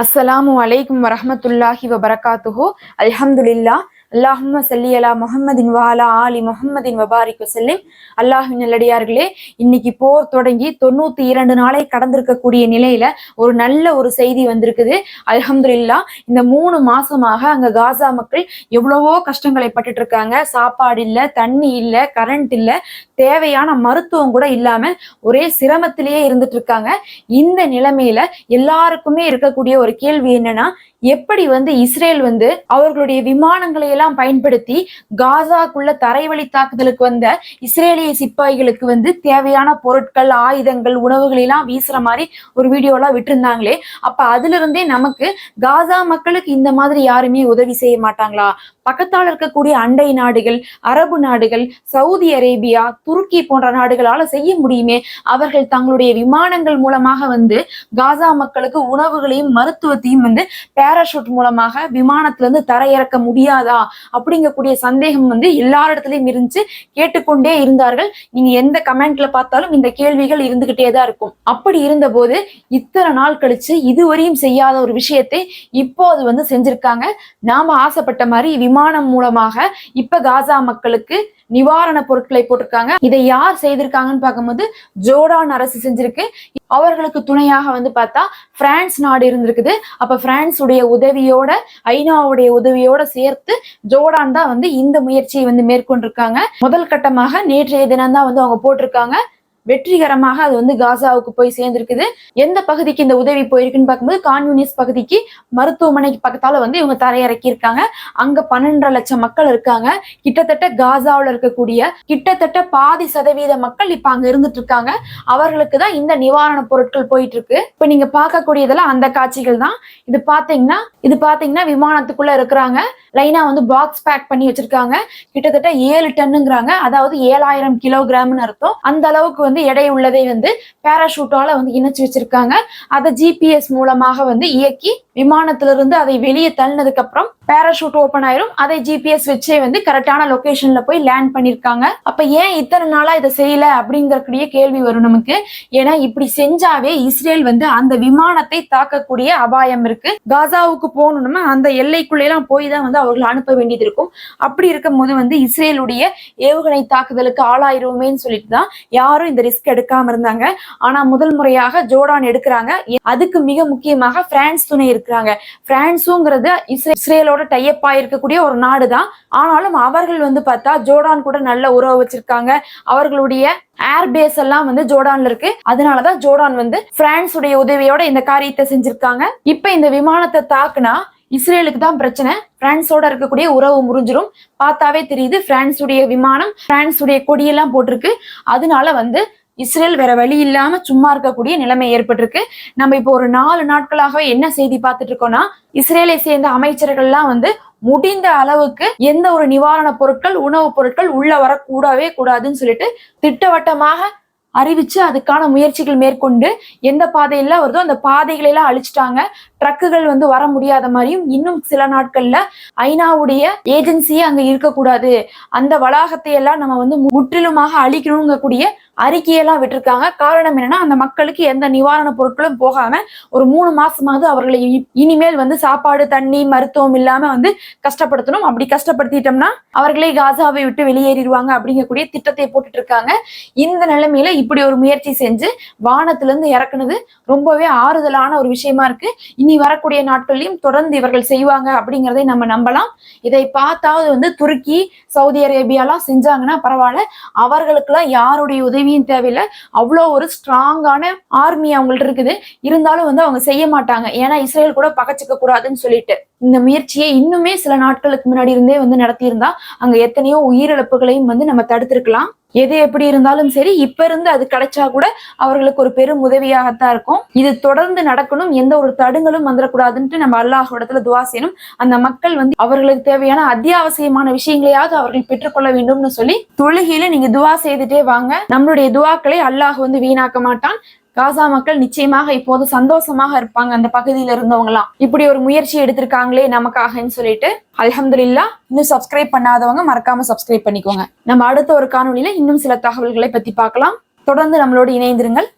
அஸ்ஸலாமு அலைக்கும் வரஹ்மத்துல்லாஹி வபரகாத்துஹு. அல்ஹம்துலில்லாஹ். அல்லாஹும்ம ஸல்லி அலா முஹம்மதின் வ அலா ஆலி முஹம்மதின் வபாரிக் வஸல்லிம். அல்லாஹ்வின் நல்லடியார்களே, இன்னைக்கு போர் தொடங்கி 92 நாளை கடந்திருக்கக்கூடிய நிலையில ஒரு நல்ல ஒரு செய்தி வந்திருக்குது. அல்ஹம்துலில்லாஹ். இந்த 3 மாசமாக அங்க காசா மக்கள் எவ்வளவோ கஷ்டங்களை பட்டுட்டு இருக்காங்க. சாப்பாடு இல்ல, தண்ணி இல்ல, கரண்ட் இல்ல, தேவையான மருத்துவம் கூட இல்லாம ஒரே சிரமத்திலேயே இருந்துட்டு இருக்காங்க. இந்த நிலைமையில எல்லாருக்குமே இருக்கக்கூடிய ஒரு கேள்வி என்னன்னா, எப்படி இஸ்ரேல் அவர்களுடைய விமானங்களை எல்லாம் பயன்படுத்தி காசாக்குள்ள தரைவழி தாக்குதலுக்கு வந்த இஸ்ரேலிய சிப்பாய்களுக்கு தேவையான பொருட்கள், ஆயுதங்கள், உணவுகள் எல்லாம் வீசுற மாதிரி ஒரு வீடியோ எல்லாம் விட்டுருந்தாங்களே. அப்ப அதுல இருந்தே நமக்கு காசா மக்களுக்கு இந்த மாதிரி யாருமே உதவி செய்ய மாட்டாங்களா? பக்கத்தால் இருக்கக்கூடிய அண்டை நாடுகள், அரபு நாடுகள், சவுதி அரேபியா, துருக்கி போன்ற நாடுகளால செய்ய முடியுமே. அவர்கள் தங்களுடைய விமானங்கள் மூலமாக காசா மக்களுக்கு உணவுகளையும் மருத்துவத்தையும் பேராஷூட் மூலமாக விமானத்துல தரையிறக்க முடியாதா அப்படிங்கக்கூடிய சந்தேகம் எல்லாரிடத்திலையும் இருந்துச்சு. கேட்டுக்கொண்டே இருந்தார்கள். நீங்க எந்த கமெண்ட்ல பார்த்தாலும் இந்த கேள்விகள் இருந்துகிட்டே தான் இருக்கும். அப்படி இருந்த போது இத்தனை நாள் கழிச்சு இதுவரையும் செய்யாத ஒரு விஷயத்தை இப்போ அது செஞ்சிருக்காங்க. நாம ஆசைப்பட்ட மாதிரி விமானம் மூலமாக இப்ப காசா மக்களுக்கு நிவாரண பொருட்களை போட்டிருக்காங்க. இதை யார் செய்திருக்காங்கன்னு பார்க்கும்போது ஜோர்டான் அரசு செஞ்சிருக்கு. அவர்களுக்கு துணையாக பார்த்தா பிரான்ஸ் நாடு இருந்திருக்குது. அப்ப பிரான்ஸ் உடைய உதவியோட, ஐநாவுடைய உதவியோட சேர்த்து ஜோர்டான் தான் இந்த முயற்சியை மேற்கொண்டிருக்காங்க. முதல் கட்டமாக நேற்றைய தினம் தான் அவங்க போட்டிருக்காங்க. வெற்றிகரமாக அது காசாவுக்கு போய் சேர்ந்திருக்குது. எந்த பகுதிக்கு இந்த உதவி போயிருக்குன்னு பார்க்கும்போது கான்யூனிஸ் பகுதிக்கு, மருத்துவமனைக்கு பக்கத்தால இவங்க தரையிறக்கி இருக்காங்க. அங்க 12.5 லட்சம் மக்கள் இருக்காங்க. கிட்டத்தட்ட காசாவில் இருக்கக்கூடிய கிட்டத்தட்ட பாதி சதவீத மக்கள் இப்ப அங்க இருந்துட்டு இருக்காங்க. அவர்களுக்கு தான் இந்த நிவாரண பொருட்கள் போயிட்டு இருக்கு. இப்ப நீங்க பார்க்கக்கூடியதெல்லாம் அந்த காட்சிகள் தான். இது பாத்தீங்கன்னா விமானத்துக்குள்ள இருக்கிறாங்க. லைனா பாக்ஸ் பேக் பண்ணி வச்சிருக்காங்க. கிட்டத்தட்ட 7 டன்னுங்கிறாங்க. அதாவது 7000 கிலோகிராம்னு அர்த்தம். அந்த அளவுக்கு எடை உள்ளதை பேராஷூட்டால இணைச்சு வச்சிருக்காங்க. அதை ஜிபிஎஸ் மூலமாக இயக்கி விமானத்திலிருந்து அதை வெளியே தள்ளினதுக்கு அப்புறம் பேராஷூட் ஓபன் ஆயிரும். அதை ஜிபிஎஸ் வச்சே கரெக்டான லொகேஷன்ல போய் லேண்ட் பண்ணிருக்காங்க. அப்ப ஏன் இத்தனை நாளா இதை செய்யல அப்படிங்கக்கூடிய கேள்வி வரும் நமக்கு. ஏன்னா இப்படி செஞ்சாவே இஸ்ரேல் அந்த விமானத்தை தாக்கக்கூடிய அபாயம் இருக்கு. காசாவுக்கு போகணும்னா அந்த எல்லைக்குள்ள எல்லாம் போய் தான் அவர்கள் அனுப்ப வேண்டியது இருக்கும். அப்படி இருக்கும் போது இஸ்ரேலுடைய ஏவுகணை தாக்குதலுக்கு ஆளாயிருவோமேன்னு சொல்லிட்டு தான் யாரும் இந்த ரிஸ்க் எடுக்காம இருந்தாங்க. ஆனா முதல் முறையாக ஜோர்டான் எடுக்கிறாங்க. அதுக்கு மிக முக்கியமாக பிரான்ஸ் துணை இருக்கிறாங்க. பிரான்ஸுங்கிறது இஸ்ரேலோட டைப் ஆயிருக்கக்கூடிய ஒரு நாடு தான். ஆனாலும் அவர்கள் பார்த்தா ஜோர்டான் கூட நல்ல உறவு வச்சிருக்காங்க. அவர்களுடைய ஏர்பேஸ் எல்லாம் ஜோர்டான்ல இருக்கு. அதனாலதான் ஜோர்டான் பிரான்ஸ் உடைய உதவியோட இந்த காரியத்தை செஞ்சிருக்காங்க. இப்ப இந்த விமானத்தை தாக்குனா இஸ்ரேலுக்கு தான் பிரச்சனை. பிரான்ஸோட இருக்கக்கூடிய உறவு முறிஞ்சிரும். பார்த்தாவே தெரியுது பிரான்ஸ் உடைய விமானம், பிரான்ஸ் உடைய கொடியெல்லாம் போட்டிருக்கு. அதனால இஸ்ரேல் வேற வழி இல்லாம சும்மா இருக்கக்கூடிய நிலைமை ஏற்பட்டிருக்கு. நம்ம இப்போ ஒரு 4 நாட்களாகவே என்ன செய்தி பார்த்துட்டு இருக்கோம்னா, இஸ்ரேலை சேர்ந்த அமைச்சர்கள்லாம் முடிந்த அளவுக்கு எந்த ஒரு நிவாரண பொருட்கள், உணவுப் பொருட்கள் உள்ள வரக்கூடவே கூடாதுன்னு சொல்லிட்டு திட்டவட்டமாக அறிவிச்சு அதுக்கான முயற்சிகள் மேற்கொண்டு எந்த பாதையெல்லாம் வருதோ அந்த பாதைகளெல்லாம் அழிச்சிட்டாங்க. ட்ரக்குகள் வர முடியாத மாதிரியும், இன்னும் சில நாட்கள்ல ஐநாவுடைய ஏஜென்சியே அங்க இருக்கக்கூடாது, அந்த வளாகத்தை எல்லாம் நம்ம முற்றிலுமாக அழிக்கணுங்கக்கூடிய அறிக்கையெல்லாம் விட்டுருக்காங்க. காரணம் என்னன்னா, அந்த மக்களுக்கு எந்த நிவாரண பொருட்களும் போகாம ஒரு 3 மாசமாவது அவர்களை இனிமேல் சாப்பாடு, தண்ணி, மருத்துவம் இல்லாம கஷ்டப்படுத்தணும். அப்படி கஷ்டப்படுத்திட்டோம்னா அவர்களே காசாவை விட்டு வெளியேறிடுவாங்க அப்படிங்கக்கூடிய திட்டத்தை போட்டுட்டு இருக்காங்க. இந்த நிலைமையில இப்படி ஒரு முயற்சி செஞ்சு வானத்துல இருந்து இறக்குனது ரொம்பவே ஆறுதலான ஒரு விஷயமா இருக்கு. இனி வரக்கூடிய நாட்கள்லயும் தொடர்ந்து இவர்கள் செய்வாங்க அப்படிங்கிறதை நம்ம நம்பலாம். இதை பார்த்தாவது துருக்கி, சவுதி அரேபியாலாம் செஞ்சாங்கன்னா பரவாயில்ல. அவர்களுக்கெல்லாம் யாருடைய உதவியும் தேவையில்லை. அவ்வளோ ஒரு ஸ்ட்ராங்கான ஆர்மி அவங்கள்ட்ட இருக்குது. இருந்தாலும் அவங்க செய்ய மாட்டாங்க. ஏன்னா இஸ்ரேல் கூட பகச்சிக்க கூடாதுன்னு சொல்லிட்டு இந்த முயற்சியை இன்னுமே சில நாட்களுக்கு முன்னாடி இருந்தே நடத்தியிருந்தா அங்க எத்தனையோ உயிரிழப்புகளையும் நம்ம தடுத்திருக்கலாம். எது எப்படி இருந்தாலும் சரி, இப்ப இருந்து அது கிடைச்சா கூட அவர்களுக்கு ஒரு பெரும் உதவியாகத்தான் இருக்கும். இது தொடர்ந்து நடக்கணும். எந்த ஒரு தடுங்களும் வந்துடக்கூடாதுன்ட்டு நம்ம அல்லாஹ்விடத்துல துவா செய்யணும். அந்த மக்கள் அவர்களுக்கு தேவையான அத்தியாவசியமான விஷயங்களையாவது அவர்கள் பெற்றுக்கொள்ள வேண்டும்னு சொல்லி தொழுகையில நீங்க துவா செய்துட்டே வாங்க. நம்மளுடைய துவாக்களை அல்லாஹ் வீணாக்க மாட்டான். காசா மக்கள் நிச்சயமாக இப்போது சந்தோஷமாக இருப்பாங்க. அந்த பகுதியில இருந்தவங்க எல்லாம் இப்படி ஒரு முயற்சி எடுத்திருக்காங்களே நமக்காகன்னு சொல்லிட்டு அல்ஹம்துலில்லாஹ். இன்னும் சப்ஸ்கிரைப் பண்ணாதவங்க மறக்காம சப்ஸ்கிரைப் பண்ணிக்கோங்க. நம்ம அடுத்த ஒரு காணொலியில இன்னும் சில தகவல்களை பத்தி பார்க்கலாம். தொடர்ந்து நம்மளோடு இணைந்திருங்கள்.